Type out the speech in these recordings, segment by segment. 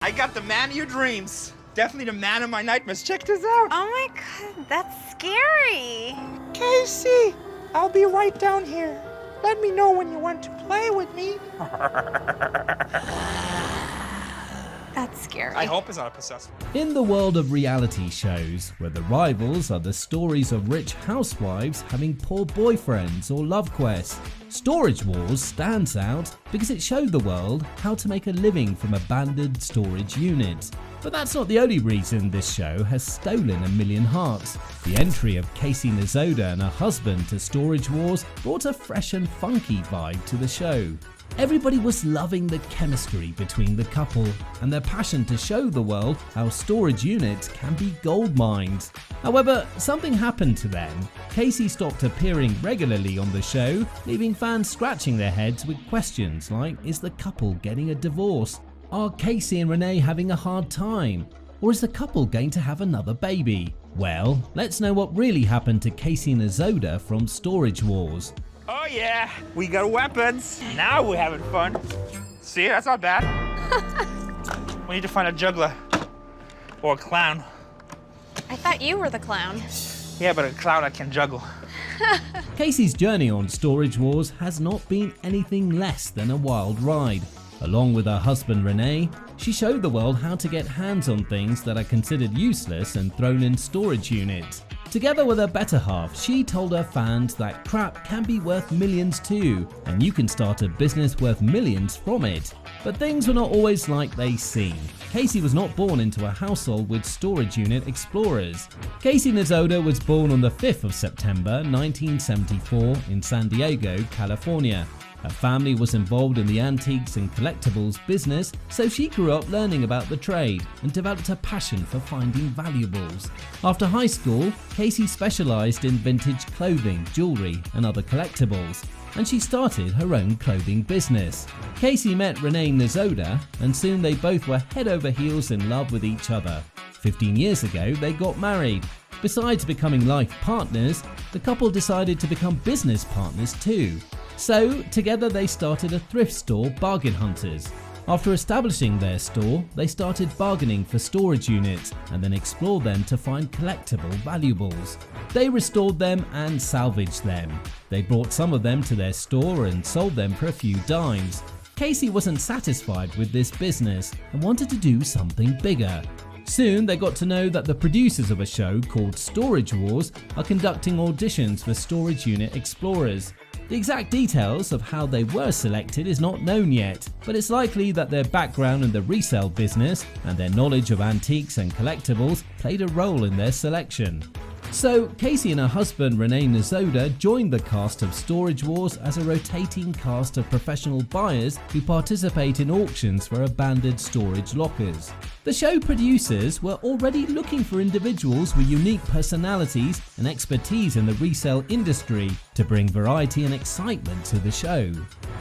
I got the man of your dreams. Definitely the man of my nightmares. Check this out. Oh my God, that's scary. Casey, I'll be right down here. Let me know when you want to play with me. That's scary. I hope it's not a possessed one. In the world of reality shows, where the rivals are the stories of rich housewives having poor boyfriends or love quests, Storage Wars stands out because it showed the world how to make a living from abandoned storage units. But that's not the only reason this show has stolen a million hearts. The entry of Casey Nizoda and her husband to Storage Wars brought a fresh and funky vibe to the show. Everybody was loving the chemistry between the couple and their passion to show the world how storage units can be gold mines. However, something happened to them. Casey stopped appearing regularly on the show, leaving fans scratching their heads with questions like, is the couple getting a divorce? Are Casey and Renee having a hard time? Or is the couple going to have another baby? Well, let's know what really happened to Casey Nizoda from Storage Wars. Oh yeah, we got weapons. Now we're having fun. See, that's not bad. We need to find a juggler or a clown. I thought you were the clown. Yeah, but a clown I can juggle. Casey's journey on Storage Wars has not been anything less than a wild ride. Along with her husband Renee, she showed the world how to get hands on things that are considered useless and thrown in storage units. Together with her better half, she told her fans that crap can be worth millions too, and you can start a business worth millions from it. But things were not always like they seem. Casey was not born into a household with storage unit explorers. Casey Nizoda was born on the 5th of September 1974 in San Diego, California. Her family was involved in the antiques and collectibles business, so she grew up learning about the trade and developed a passion for finding valuables. After high school, Casey specialized in vintage clothing, jewelry, and other collectibles, and she started her own clothing business. Casey met Renee Nizoda, and soon they both were head over heels in love with each other. 15 years ago, they got married. Besides becoming life partners, the couple decided to become business partners too. So, together they started a thrift store, Bargain Hunters. After establishing their store, they started bargaining for storage units and then explored them to find collectible valuables. They restored them and salvaged them. They brought some of them to their store and sold them for a few dimes. Casey wasn't satisfied with this business and wanted to do something bigger. Soon they got to know that the producers of a show called Storage Wars are conducting auditions for storage unit explorers. The exact details of how they were selected is not known yet, but it's likely that their background in the resale business and their knowledge of antiques and collectibles played a role in their selection. So, Casey and her husband Renee Nizoda joined the cast of Storage Wars as a rotating cast of professional buyers who participate in auctions for abandoned storage lockers. The show producers were already looking for individuals with unique personalities and expertise in the resale industry to bring variety and excitement to the show.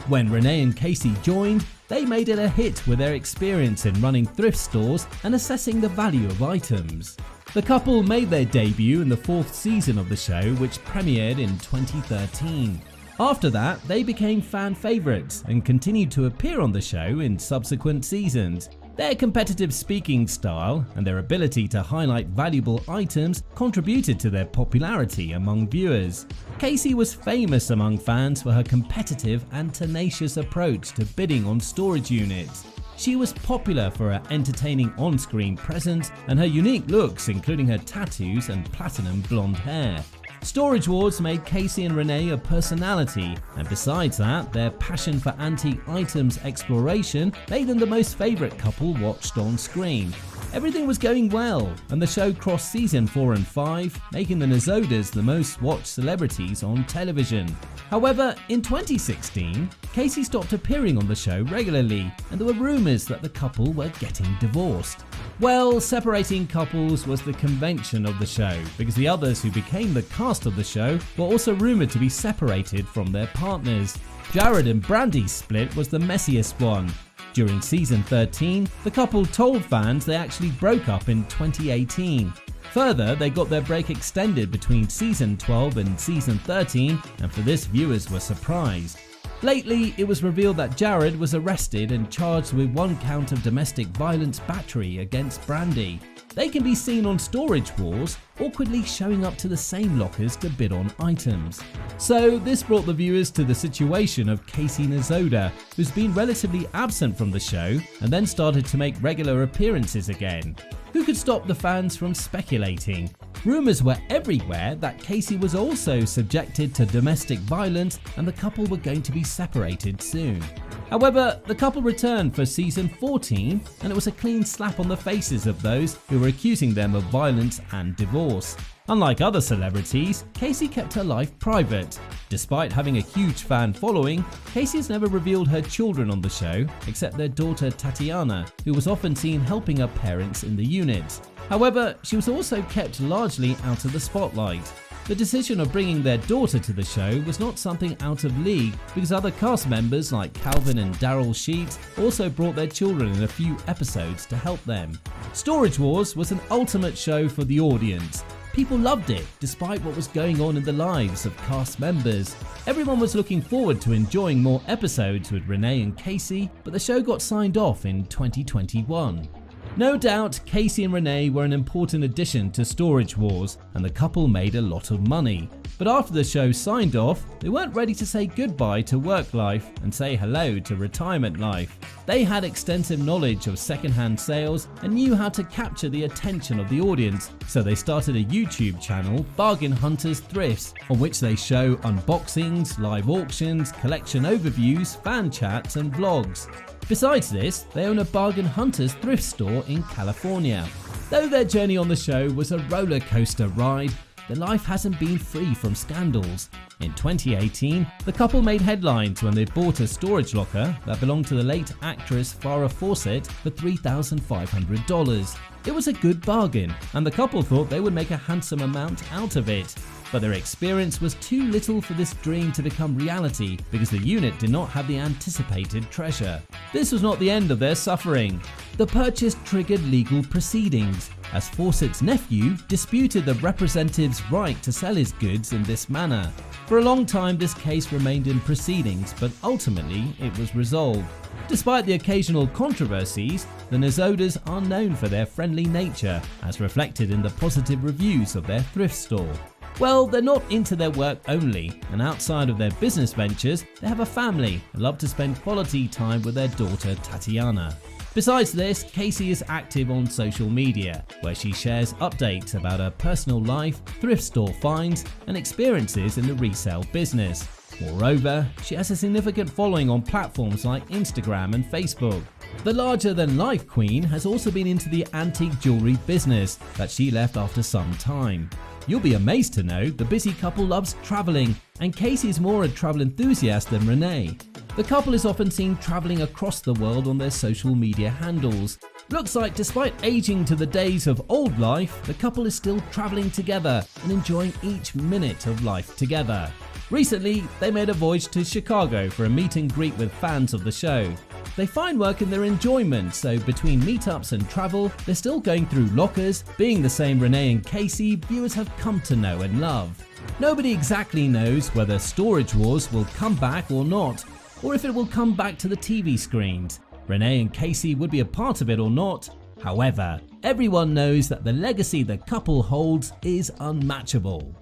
When Renee and Casey joined, they made it a hit with their experience in running thrift stores and assessing the value of items. The couple made their debut in the 4th season of the show, which premiered in 2013. After that, they became fan favorites and continued to appear on the show in subsequent seasons. Their competitive speaking style and their ability to highlight valuable items contributed to their popularity among viewers. Casey was famous among fans for her competitive and tenacious approach to bidding on storage units. She was popular for her entertaining on-screen presence and her unique looks, including her tattoos and platinum blonde hair. Storage Wars made Casey and Renee a personality, and besides that, their passion for antique items exploration made them the most favourite couple watched on screen. Everything was going well, and the show crossed season 4 and 5, making the Nizodas the most watched celebrities on television. However, in 2016, Casey stopped appearing on the show regularly, and there were rumours that the couple were getting divorced. Well, separating couples was the convention of the show, because the others who became the cast of the show were also rumoured to be separated from their partners. Jared and Brandy's split was the messiest one. During season 13, the couple told fans they actually broke up in 2018. Further, they got their break extended between season 12 and season 13, and for this viewers were surprised. Lately, it was revealed that Jared was arrested and charged with 1 count of domestic violence battery against Brandy. They can be seen on Storage Wars, awkwardly showing up to the same lockers to bid on items. So this brought the viewers to the situation of Casey Nizoda, who's been relatively absent from the show and then started to make regular appearances again. Who could stop the fans from speculating? Rumours were everywhere that Casey was also subjected to domestic violence and the couple were going to be separated soon. However, the couple returned for season 14 and it was a clean slap on the faces of those who were accusing them of violence and divorce. Unlike other celebrities, Casey kept her life private. Despite having a huge fan following, Casey has never revealed her children on the show, except their daughter Tatiana, who was often seen helping her parents in the unit. However, she was also kept largely out of the spotlight. The decision of bringing their daughter to the show was not something out of league because other cast members like Calvin and Daryl Sheets also brought their children in a few episodes to help them. Storage Wars was an ultimate show for the audience. People loved it despite what was going on in the lives of cast members. Everyone was looking forward to enjoying more episodes with Renee and Casey, but the show got signed off in 2021. No doubt, Casey and Renee were an important addition to Storage Wars and the couple made a lot of money. But after the show signed off, they weren't ready to say goodbye to work life and say hello to retirement life. They had extensive knowledge of secondhand sales and knew how to capture the attention of the audience, so they started a YouTube channel, Bargain Hunters Thrifts, on which they show unboxings, live auctions, collection overviews, fan chats and vlogs. Besides this, they own a Bargain Hunters thrift store in California. Though their journey on the show was a roller coaster ride, their life hasn't been free from scandals. In 2018, the couple made headlines when they bought a storage locker that belonged to the late actress Farrah Fawcett for $3,500. It was a good bargain, and the couple thought they would make a handsome amount out of it. But their experience was too little for this dream to become reality because the unit did not have the anticipated treasure. This was not the end of their suffering. The purchase triggered legal proceedings, as Fawcett's nephew disputed the representative's right to sell his goods in this manner. For a long time this case remained in proceedings, but ultimately it was resolved. Despite the occasional controversies, the Nizodas are known for their friendly nature, as reflected in the positive reviews of their thrift store. Well, they're not into their work only, and outside of their business ventures, they have a family and love to spend quality time with their daughter Tatiana. Besides this, Casey is active on social media, where she shares updates about her personal life, thrift store finds, and experiences in the resale business. Moreover, she has a significant following on platforms like Instagram and Facebook. The larger-than-life queen has also been into the antique jewelry business that she left after some time. You'll be amazed to know the busy couple loves traveling, and Casey's more a travel enthusiast than Renee. The couple is often seen traveling across the world on their social media handles. Looks like despite aging to the days of old life, the couple is still traveling together and enjoying each minute of life together. Recently, they made a voyage to Chicago for a meet and greet with fans of the show. They find work in their enjoyment, so between meetups and travel, they're still going through lockers. Being the same Renee and Casey, viewers have come to know and love. Nobody exactly knows whether Storage Wars will come back or not, or if it will come back to the TV screens. Renee and Casey would be a part of it or not. However, everyone knows that the legacy the couple holds is unmatchable.